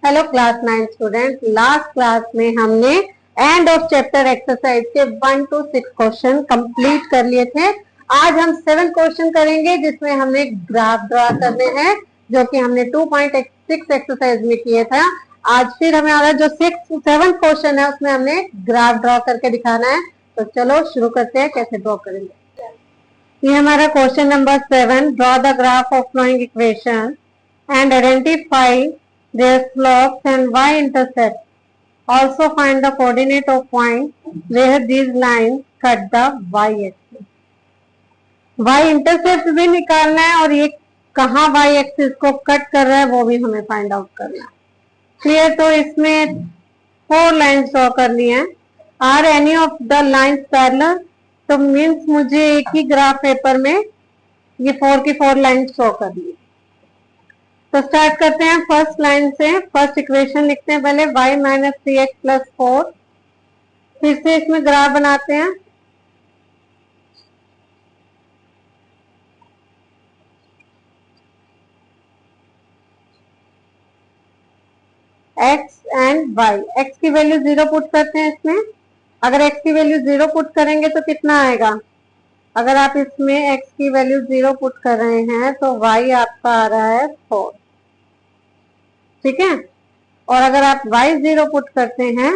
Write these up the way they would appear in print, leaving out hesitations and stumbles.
Hello class 9 student, last class में हमने end of chapter exercise के 1 to 6 क्वेश्चन कंप्लीट कर लिए थे। आज हम 7 क्वेश्चन करेंगे जिसमें हमने ग्राफ ड्रा करने हैं, जो कि हमने 2.6 एक्सरसाइज में किए था। आज फिर हमारा जो 7 क्वेश्चन है उसमें हमने ग्राफ ड्रा करके दिखाना है। तो चलो शुरू करते हैं, कैसे ड्रॉ करेंगे। ये हमारा question number 7, draw the graph of following equation and identify their slopes and y-intercept. Also find the coordinate of point where these lines cut the y-axis. y-intercept भी निकालना है और ये कहाँ y-axis को कट कर रहा है वो भी हमें फाइंड आउट करना है। क्लियर? तो इसमें 4 लाइन्स ड्रॉ करनी है। Are any of the lines parallel, तो मीन्स मुझे एक ही ग्राफ पेपर में ये 4 की 4 लाइन्स ड्रॉ करनी है। तो स्टार्ट करते हैं फर्स्ट लाइन से। फर्स्ट इक्वेशन लिखते हैं पहले, y माइनस 3x प्लस 4। फिर से इसमें ग्राफ बनाते हैं। x एंड y, x की वैल्यू 0 पुट करते हैं इसमें। अगर x की वैल्यू 0 पुट करेंगे तो कितना आएगा? अगर आप इसमें x की वैल्यू 0 पुट कर रहे हैं तो y आपका आ रहा है 4, ठीक है। और अगर आप y 0 पुट करते हैं,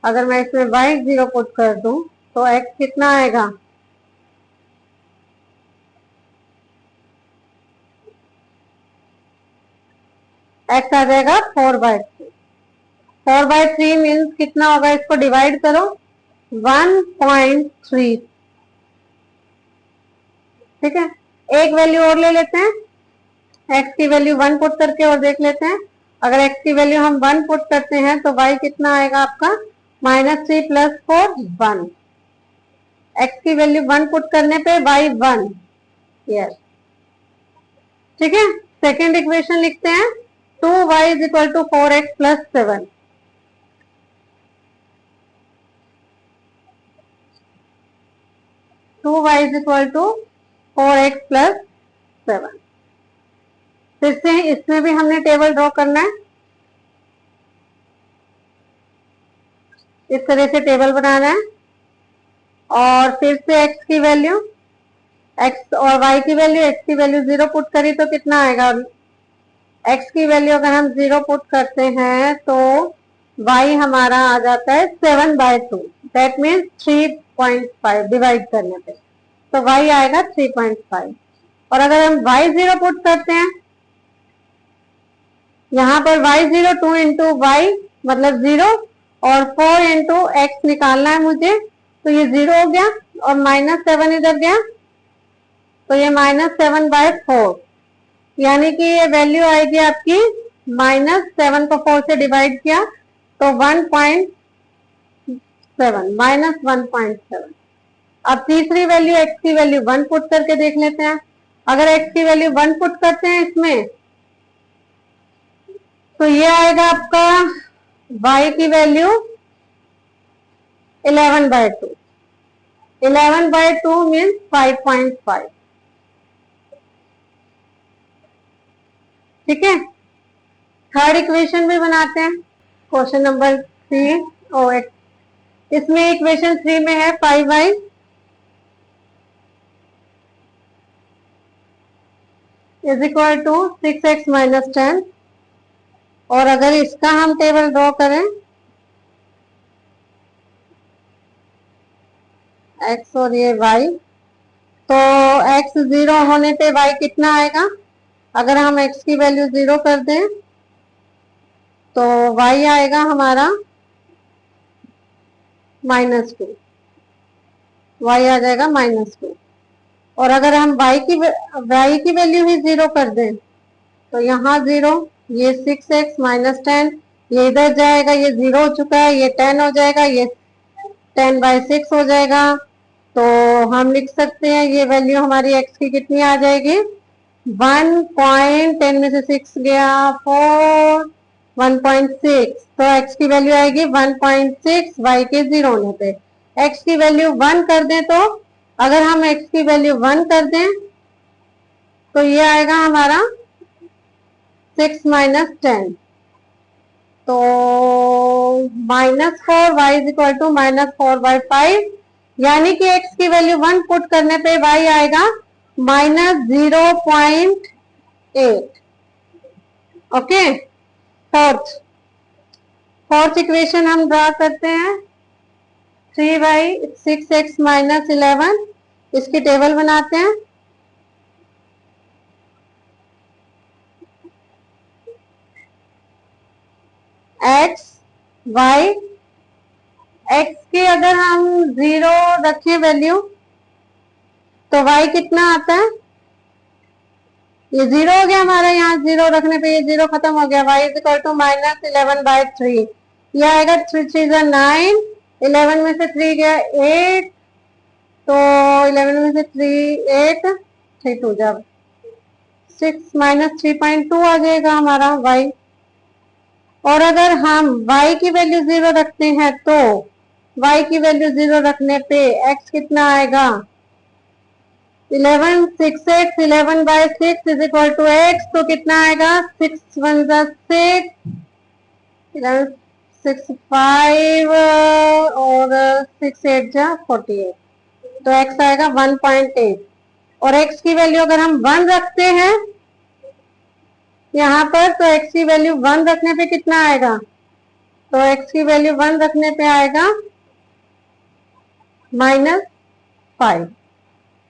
अगर मैं इसमें y 0 पुट कर दूं तो x कितना आएगा? x आ जाएगा 4/3। 4/3 मीन्स कितना होगा? इसको डिवाइड करो 1.3, ठीक है। एक वैल्यू और ले लेते हैं, x की वैल्यू 1 पुट करके और देख लेते हैं। अगर x की वैल्यू हम 1 पुट करते हैं तो y कितना आएगा आपका? -3 + 4 1। x की वैल्यू 1 पुट करने पे y 1, यस, ठीक है। सेकेंड इक्वेशन लिखते हैं, 2y = 4x + 7। Two y is equal to 4x + 7। फिर से इसमें भी हमने टेबल ड्रॉ करना है। इस तरह से टेबल बनाना है और फिर से x की वैल्यू, x और y की वैल्यू, x की वैल्यू 0 पुट करी तो कितना आएगा? x की वैल्यू अगर हम 0 पुट करते हैं तो y हमारा आ जाता है 7/2, दैट मीन्स 3.5 डिवाइड करने पे, तो y आएगा 3.5। और अगर हम y 0 पुट करते हैं, यहाँ पर y0 2 × y मतलब 0 और 4 × x निकालना है मुझे, तो ये 0 हो गया और -7 इधर गया तो ये -7/4, यानी कि ये वैल्यू आएगी आपकी -7 को 4 से डिवाइड किया तो 1.7 -1.7। अब तीसरी वैल्यू x की वैल्यू 1 पुट करके देख लेते हैं। अगर x की वैल्यू 1 पुट करते हैं इसमें तो ये आएगा आपका y की वैल्यू 11/2। 11/2 मीन्स 5.5, ठीक है। थर्ड इक्वेशन भी बनाते हैं, क्वेश्चन नंबर 3। इसमें इक्वेशन 3 में है 5y = 6x - 10। और अगर इसका हम टेबल ड्रॉ करें, x और ये y, तो x 0 होने पे y कितना आएगा? अगर हम x की वैल्यू 0 कर दें तो y आएगा हमारा -2, y आ जाएगा -2। और अगर हम y की वैल्यू ही 0 कर दें तो यहाँ 0, ये 6x - 10, ये इधर जाएगा, ये 0 हो चुका है, ये 10 हो जाएगा, ये 10/6 हो जाएगा। तो हम लिख सकते हैं ये वैल्यू हमारी x की कितनी आ जाएगी? 1.10 में से 6 गया 4, 1.6, तो x की वैल्यू आएगी 1.6 y के 0 होने पे। x की वैल्यू 1 कर दें तो, अगर हम x की वैल्यू 1 कर दें तो ये आएगा हमारा 6 - 10, तो -4 y इज इक्वल टू -4/5, यानी कि x की वैल्यू 1 पुट करने पे y आएगा -0.8। ओके, फोर्थ इक्वेशन हम ड्रा करते हैं। 3y6x - 11, इसकी टेबल बनाते हैं। x y, x की अगर हम 0 रखें वैल्यू तो y कितना आता है, ये 0 हो गया हमारा, यहाँ 0 रखने पे ये 0 खत्म हो गया। y इज इक्वल टू -11/3, ये आएगा 3 3 9, 11 में से 3 गया 8, तो 11 में से 3 8, 3 2 जब 6 -3.2 आ जाएगा हमारा y। और अगर हम y की वैल्यू 0 रखते हैं तो y की वैल्यू 0 रखने पे x कितना आएगा, 11 6 x, 11/6 is equal to x, तो कितना आएगा 6 1 6, 11 6 5 और 6 8 48, तो x आएगा 1.8। और x की वैल्यू अगर हम 1 रखते हैं यहाँ पर, तो x की वैल्यू 1 रखने पे कितना आएगा, तो x की वैल्यू 1 रखने पे आएगा -5,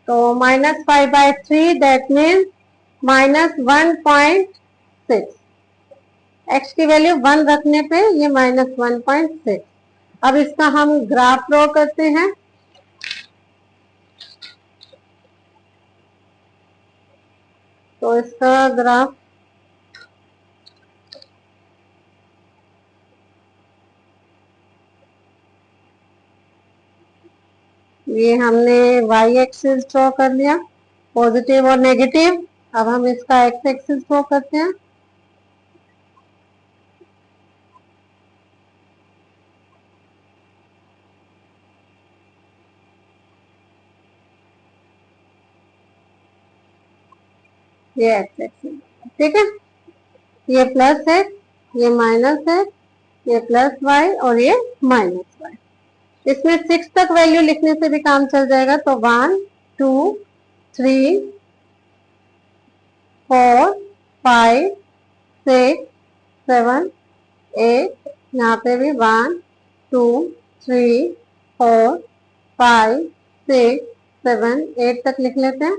तो -5/3 दैट मीन्स -1.6। x की वैल्यू 1 रखने पे ये -1.6। अब इसका हम ग्राफ ड्रॉ करते हैं। तो इसका ग्राफ ये हमने y एक्सिस ड्रॉ कर लिया, पॉजिटिव और नेगेटिव। अब हम इसका x एक्सिस ड्रॉ करते हैं। ये x एक्सिस, ठीक है, ये प्लस है, ये माइनस है, ये प्लस y और ये माइनस y। इसमें 6 तक वैल्यू लिखने से भी काम चल जाएगा, तो 1 2 3 4 5 6 7 8, यहाँ पे भी 1 2 3 4 5 6 7 8 तक लिख लेते हैं।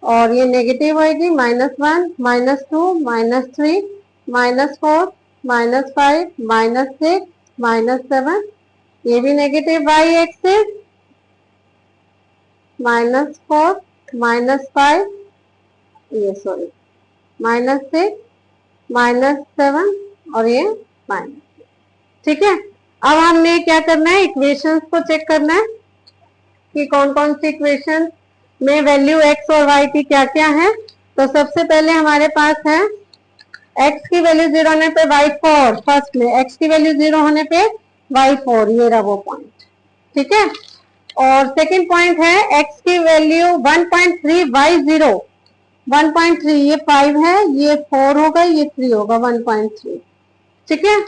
और ये नेगेटिव होगी, -1 -2 -3 -4 -5 -6 -7, ये भी नेगेटिव y एक्सिस, -4 -5, ये सॉरी -6 -7 और ये माइनस। ठीक है, अब हमने क्या करना है, इक्वेशंस को चेक करना है कि कौन कौन सी इक्वेशन में वैल्यू x और y की क्या क्या है। तो सबसे पहले हमारे पास है x की वैल्यू 0 होने पे y4, फर्स्ट में x की वैल्यू 0 होने पे y4, ये रहा वो पॉइंट। ठीक है, और सेकंड पॉइंट है x की वैल्यू 1.3 y0, 1.3 ये 5 है, ये 4 होगा, ये 3 होगा, 1.3। ठीक है,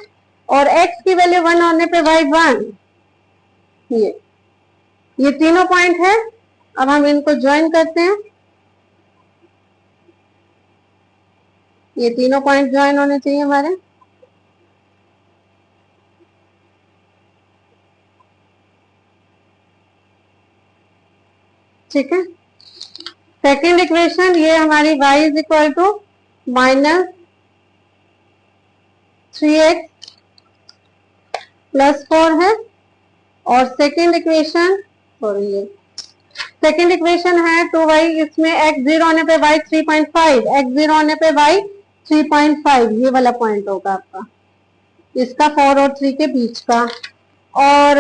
और x की वैल्यू 1 होने पे y1, ये तीनों पॉइंट है। अब हम इनको ज्वाइन करते हैं, ये तीनों पॉइंट ज्वाइन होने चाहिए हमारे। ठीक है, सेकेंड इक्वेशन ये हमारी y is equal to -3x +4 है। और सेकेंड इक्वेशन, सॉरी ये सेकेंड इक्वेशन है 2y, इसमें x 0 होने पे y 3.5, x 0 होने पे y 3.5, ये वाला पॉइंट होगा आपका, इसका 4 और 3 के बीच का। और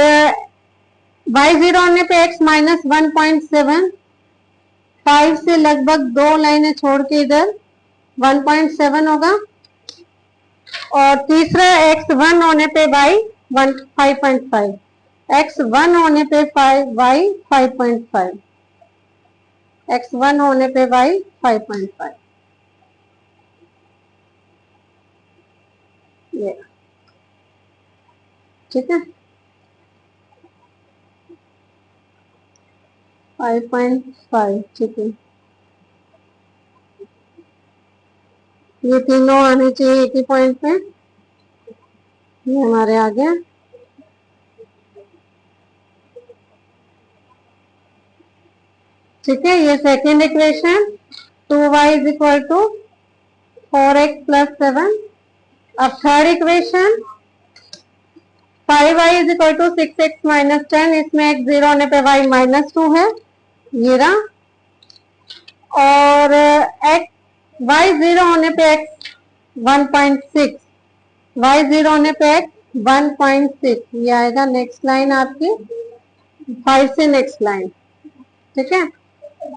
y 0 होने पे x -1.7, 5 से लगभग 2 लाइनें छोड़ के इधर 1.7 होगा। और तीसरा x 1 होने पे y 5.5, x 1 होने पे y 5.5, x 1 होने पे y 5.5, ये ठीक है, 5.5, ठीक है। ये तीनों आने चाहिए एक ही पॉइंट पे, ये हमारे आ गया। ठीक है, ये second equation 2y is equal to 4x plus 7। अब third equation 5y is equal to 6x minus 10, इसमें x 0 होने पे y माइनस 2 है, ये रहा। और x y 0 होने पे x 1.6, y 0 होने पे x 1.6, ये आएगा नेक्स्ट लाइन आपकी 5 से नेक्स्ट लाइन। ठीक है,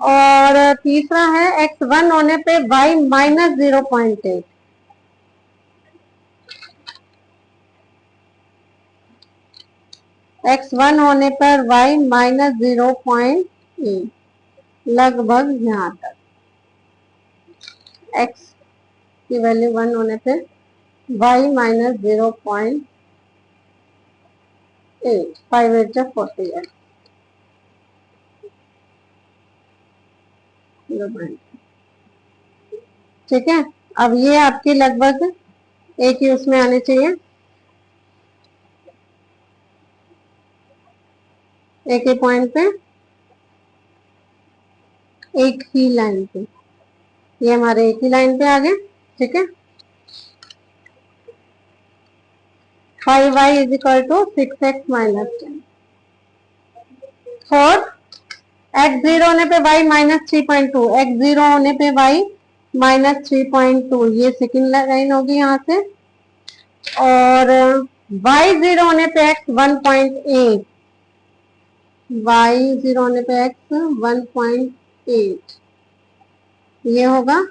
और तीसरा है x 1 होने पे y माइनस 0.8, x 1 होने पर y माइनस 0.8, लगभग यहाँ तक। x की वैल्यू 1 होने पे y माइनस 0.8, 5 8 जा 40 है। ठीक है, अब ये आपकी लगभग एक ही उसमें आने चाहिए, एक ही पॉइंट पे, एक ही लाइन पे, ये हमारे एक ही लाइन पे आ गए। ठीक है, 5y is equal to 6x minus 10। Fourth, x 0 होने पे y माइनस 3.2, x 0 होने पे y माइनस 3.2, ये सेकेंड लाइन होगी यहाँ से। और y 0 होने पे x 1.8, y 0 होने पे x 1.8, ये होगा।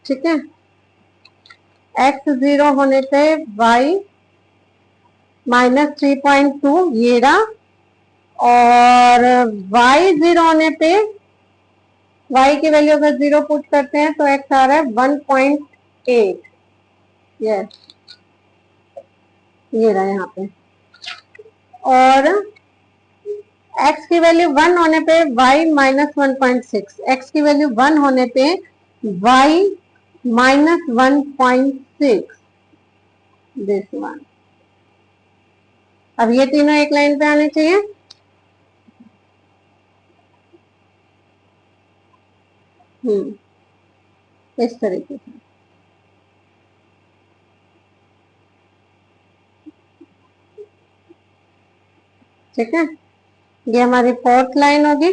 ठीक है, x 0 होने पे y माइनस 3.2, ये रहा। और y 0 होने पे y की वैल्यू अगर 0 पुट करते हैं तो x आ रहा है 1.8, यस, ये रहा यहाँ पे। और x की वैल्यू 1 होने पे y माइनस 1.6, x की वैल्यू 1 होने पे y माइनस 1.6, दिस वन। अब ये तीनों एक लाइन पे आने चाहिए। इस तरीके से। ठीक है, ये हमारी फोर्थ लाइन होगी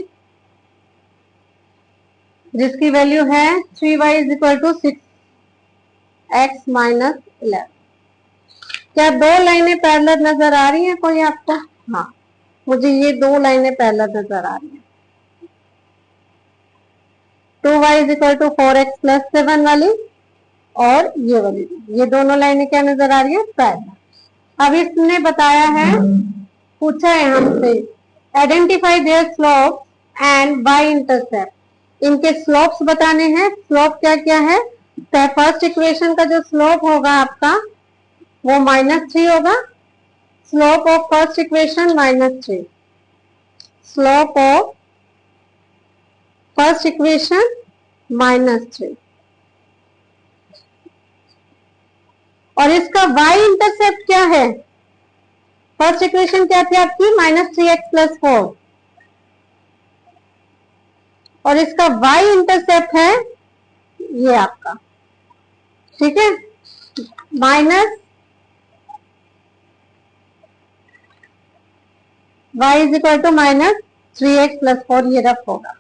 जिसकी वैल्यू है 3y is equal to 6x minus 11। क्या दो लाइनें पैरेलल नजर आ रही हैं कोई आपको? हाँ, मुझे ये दो लाइनें पैरेलल नजर आ रही हैं। 2y is equal to 4x plus 7 वाली और ये वाली, ये दोनों लाइनें क्या नजर आ रही है? पैरेलल। अब इसने बताया है, पूछा है हमसे, identify their slope and by intercept. इनके स्लोप्स बताने हैं। स्लोप क्या क्या है? फर्स्ट इक्वेशन का जो स्लोप होगा आपका वो -3 होगा। Slope of first equation -3, slope of first equation -3। और इसका y इंटरसेप्ट क्या है? फर्स्ट इक्वेशन क्या थी आपकी? -3x प्लस 4, और इसका y इंटरसेप्ट है ये आपका। ठीक है, minus y is equal to -3x plus 4, ये रफ होगा।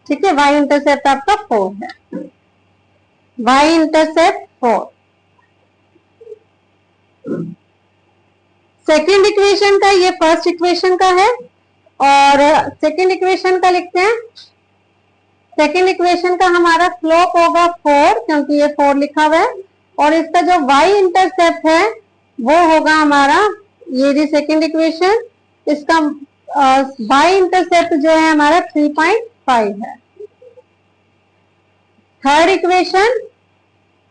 ठीक है, y इंटरसेप्ट आपका 4 है, y इंटरसेप्ट 4। सेकेंड इक्वेशन का, ये फर्स्ट इक्वेशन का है, और सेकेंड इक्वेशन का लिखते हैं। सेकेंड इक्वेशन का हमारा स्लोप होगा 4, क्योंकि ये 4 लिखा हुआ है, और इसका जो y इंटरसेप्ट है वो होगा हमारा, ये भी सेकेंड इक्वेशन, इसका y इंटरसेप्ट जो है हमारा 3.5 है। थर्ड इक्वेशन,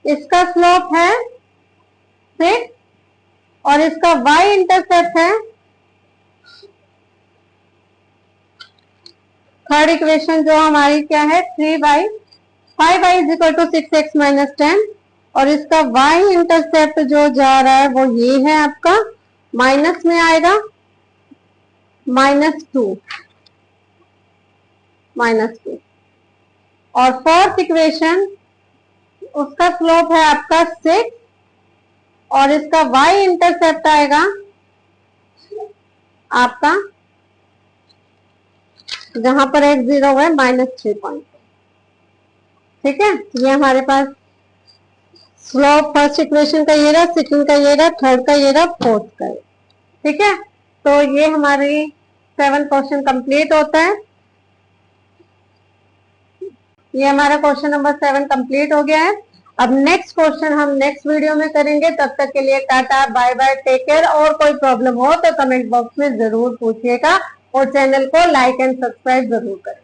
इसका स्लोप है 6, और इसका y इंटरसेप्ट है, थर्ड इक्वेशन जो हमारी क्या है 3y, 5y is equal to 6x minus 10, और इसका y इंटरसेप्ट जो जा रहा है वो ये है आपका, माइनस में आएगा -2, -2। और फोर्थ इक्वेशन उसका स्लोप है आपका 6, और इसका y इंटरसेप्ट आएगा आपका, जहां पर x 0 है, -3. ठीक है, ये हमारे पास स्लोप फर्स्ट इक्वेशन का ये रहा, सेकंड का ये रहा, थर्ड का ये रहा, फोर्थ का ये। ठीक है, तो ये हमारी 7 क्वेश्चन कंप्लीट होता है। ये हमारा क्वेश्चन नंबर 7 कंप्लीट हो गया है। अब नेक्स्ट क्वेश्चन हम नेक्स्ट वीडियो में करेंगे। तब तक के लिए टाटा, बाय बाय, टेक केयर। और कोई प्रॉब्लम हो तो कमेंट बॉक्स में जरूर पूछिएगा, और चैनल को लाइक एंड सब्सक्राइब जरूर करें।